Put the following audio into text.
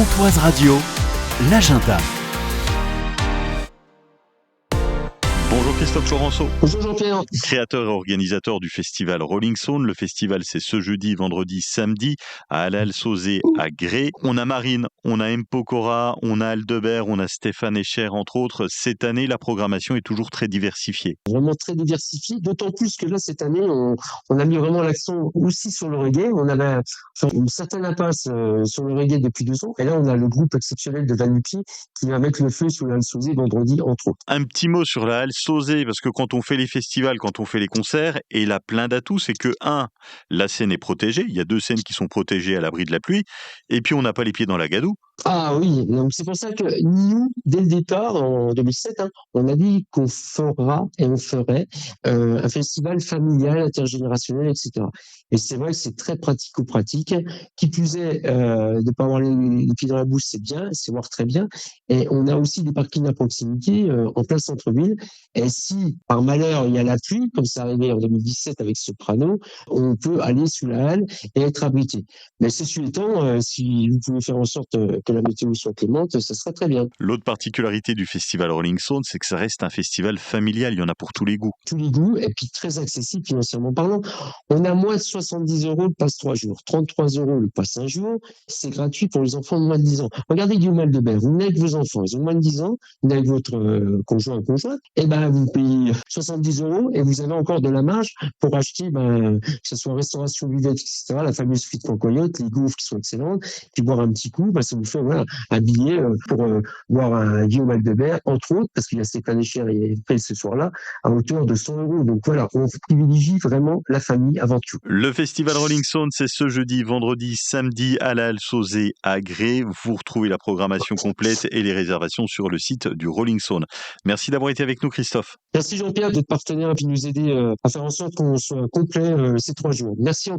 Pontoise Radio, l'agenda. Bonjour Christophe Laurenceau. Bonjour Jean-Pierre. Créateur et organisateur du festival Rolling Stone. Le festival, c'est ce jeudi, vendredi, samedi à Allal-Sauzet à Gré. On a Marine, on a M. Pokora, on a Aldebert, on a Stéphane Escher, entre autres. Cette année, la programmation est toujours très diversifiée. Vraiment très diversifié, d'autant plus que là, cette année, on a mis vraiment l'accent aussi sur le reggae. On avait une certaine impasse sur le reggae depuis 2 ans. Et là, on a le groupe exceptionnel de Vanupi qui va mettre le feu sur la Sauzet vendredi, entre autres. Un petit mot sur la Halle Sauzet, parce que quand on fait les festivals, quand on fait les concerts, et elle a plein d'atouts, c'est que, la scène est protégée. Il y a 2 scènes qui sont protégées à l'abri de la pluie. Et puis, on n'a pas les pieds dans la gadoue. Ah oui, donc c'est pour ça que nous, dès le départ, en 2007, on a dit qu'on fera et on ferait un festival familial, intergénérationnel, etc. Et c'est vrai que c'est très pratico-pratique. Qui plus est, de ne pas avoir les pieds dans la bouche, c'est bien, c'est voir très bien. Et on a aussi des parkings à proximité, en plein centre-ville. Et si, par malheur, il y a la pluie, comme c'est arrivé en 2017 avec Soprano, on peut aller sous la halle et être abrité. Mais ceci étant, si vous pouvez faire en sorte que la météo soit clémente, ça serait très bien. L'autre particularité du festival Rolling Stone, c'est que ça reste un festival familial. Il y en a pour tous les goûts. Tous les goûts, et puis très accessible financièrement parlant. On a moins de 70 € le passe 3 jours, 33 € le passe 1 jour. C'est gratuit pour les enfants de moins de 10 ans. Regardez Guillaume Aldebert, vous venez avec vos enfants, ils ont moins de 10 ans, vous venez avec votre conjointe, et ben vous payez 70 € et vous avez encore de la marge pour acheter, que ce soit restauration buvette, etc., la fameuse frite cancoyote, les gaufres qui sont excellentes, puis boire un petit coup, ça vous fait un billet pour voir un Guillaume Aldebert, entre autres, parce qu'il y a Stéphane Escher et Fred ce soir-là, à hauteur de 100 €. Donc voilà, on privilégie vraiment la famille avant tout. Le festival Rolling Stone, c'est ce jeudi, vendredi, samedi à la Halle Sauzet à Gré. Vous retrouvez la programmation complète et les réservations sur le site du Rolling Stone. Merci d'avoir été avec nous, Christophe. Merci Jean-Pierre d'être partenaire et de nous aider à faire en sorte qu'on soit complet ces 3 jours. Merci encore.